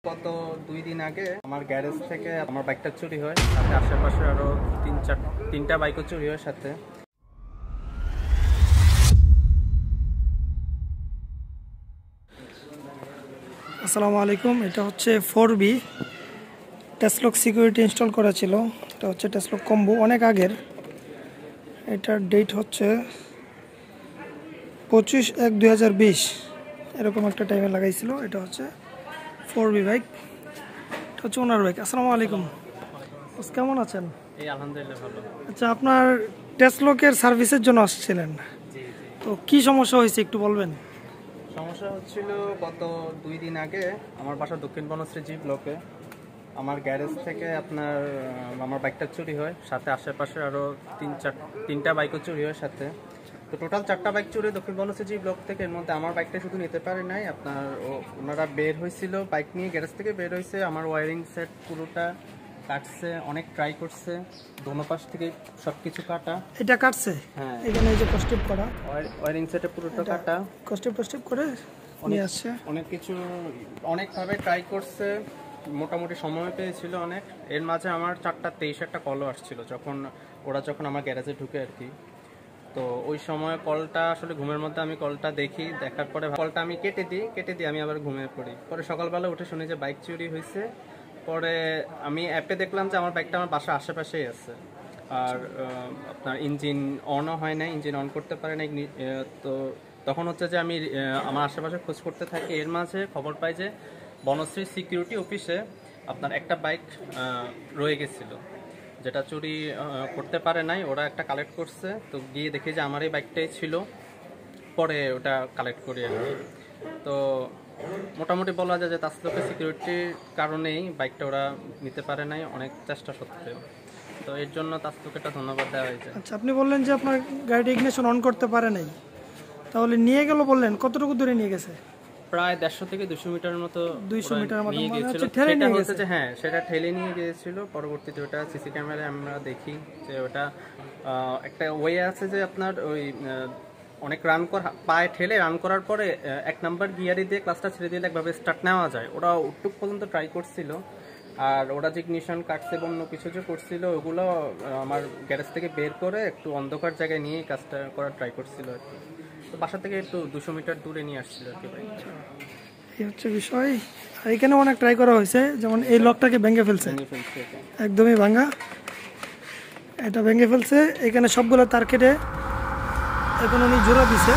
গত 2 দিন আগে আমার গ্যারেজ থেকে আমার বাইকটা চুরি হয়, সাথে আশেপাশে আরো তিনটা বাইকও চুরি হয় সাথে। আসসালামু আলাইকুম। এটা হচ্ছে 4B Tasslock সিকিউরিটি ইনস্টল করা ছিল। এটা হচ্ছে Tasslock কম্বো, অনেক আগের। এটার ডেট হচ্ছে 25/1/2020 এরকম একটা টাইমে লাগাইছিল। এটা হচ্ছে 4B বাইক, এটা হচ্ছে ওনার বাইক। আসসালামু আলাইকুম, কেমন আছেন? এই আলহামদুলিল্লাহ ভালো। আচ্ছা, আপনার Tasslock-এর সার্ভিসের জন্য আসছিলেন, তো কি সমস্যা হয়েছে একটু বলবেন? সমস্যা হচ্ছিল গত 2 দিন আগে আমার বাসা দক্ষিণ বনশ্রী জি ব্লকে। আমার গ্যারেজ থেকে আমার বাইকটা চুরি হয়, সাথে আশেপাশে আরও তিনটা বাইকও চুরি হয় সাথে। তো টোটাল 4টা বাইক চুরি দক্ষিণ বনশ্রী জি ব্লক থেকে। এর মধ্যে আমার বাইকটা শুধু নিতে পারে নাই। ওনারা বের হয়েছিল, বাইক নিয়ে গ্যারেজ থেকে বের হয়েছে। আমার ওয়ারিং সেট পুরোটা কাটছে, অনেক ট্রাই করছে, দোনো পাশ থেকে সবকিছু কাটা। এটা কাটছে? হ্যাঁ, এখানে এই যে কস্টেপ করা ওয়ারিং সেটে পুরোটা কাটা, কস্টেপ করে নিয়ে আসছে। অনেক কিছু অনেকভাবে ট্রাই করছে, মোটামুটি সময় পেয়েছিল অনেক। এর মাঝে আমার 4:23 একটা কলও আসছিল যখন আমার গ্যারেজে ঢুকে আর কি। তো ওই সময় কলটা আসলে ঘুমের মধ্যে আমি কলটা দেখি, দেখার পরে কলটা আমি কেটে দিই, আমি আবার ঘুমিয়ে পড়ি। পরে সকালবেলা উঠে শুনি যে বাইক চুরি হয়েছে। পরে আমি অ্যাপে দেখলাম যে আমার বাইকটা আমার বাসার আশেপাশেই আছে, আর আপনার ইঞ্জিন অনও হয় না, ইঞ্জিন অন করতে পারে না। তো তখন হচ্ছে যে আমি আমার আশেপাশে খোঁজ করতে থাকি। এর মাঝে খবর পাই যে বনশ্রী সিকিউরিটি অফিসে আপনার একটা বাইক রয়ে গেছিলো, যেটা চুরি করতে পারে নাই, ওরা একটা কালেক্ট করছে। তো গিয়ে দেখি যে আমার এই বাইকটাই ছিল, পরে ওটা কালেক্ট করি আর কি। তো মোটামুটি বলা যায় যে তাসলোকের সিকিউরিটির কারণেই বাইকটা ওরা নিতে পারে নাই, অনেক চেষ্টা সত্ত্বেও। তো এর জন্য তাসলোকে একটা ধন্যবাদ দেওয়া হয়েছে। আচ্ছা, আপনি বললেন যে আপনার গাড়িটা ইগনিশন অন করতে পারে নাই, তাহলে নিয়ে গেল বললেন, কতটুকু দূরে নিয়ে গেছে? প্রায় 150 থেকে 200 মিটারের মতো। 200 মিটার মতো নিয়ে গিয়েছিল। হ্যাঁ, সেটা ঠেলে নিয়ে গিয়েছিল। পরবর্তীতে ওটা সিসি ক্যামেরায় আমরা দেখি যে ওটা একটা ওয়ে আছে যে আপনার ওই অনেক রান করা, পায়ে ঠেলে রান করার পরে 1 নাম্বার গিয়ারে দিয়ে ক্লাসটা ছেড়ে দিলে একভাবে স্টার্ট নেওয়া যায়। ওরা উটুক পর্যন্ত ট্রাই করছিল, আর ওরা যে ইগনিশন কাটছে এবং অন্য কিছু যে করছিল ওগুলো আমার গ্যারেজ থেকে বের করে একটু অন্ধকার জায়গায় নিয়ে কাজটা করার ট্রাই করছিল আর কি। তো বাসা থেকে একটু 200 মিটার দূরে নিয়ে আসছিল আর কি ভাই। এই হচ্ছে বিষয়। আর এখানে অনেক ট্রাই করা হয়েছে, যেমন এই লকটাকে ভেঙে ফেলছে, একদমই ভাঙা, এটা ভেঙে ফেলছে। এখানে সবগুলো তার কেটে এখন উনি জোড়া দিছে।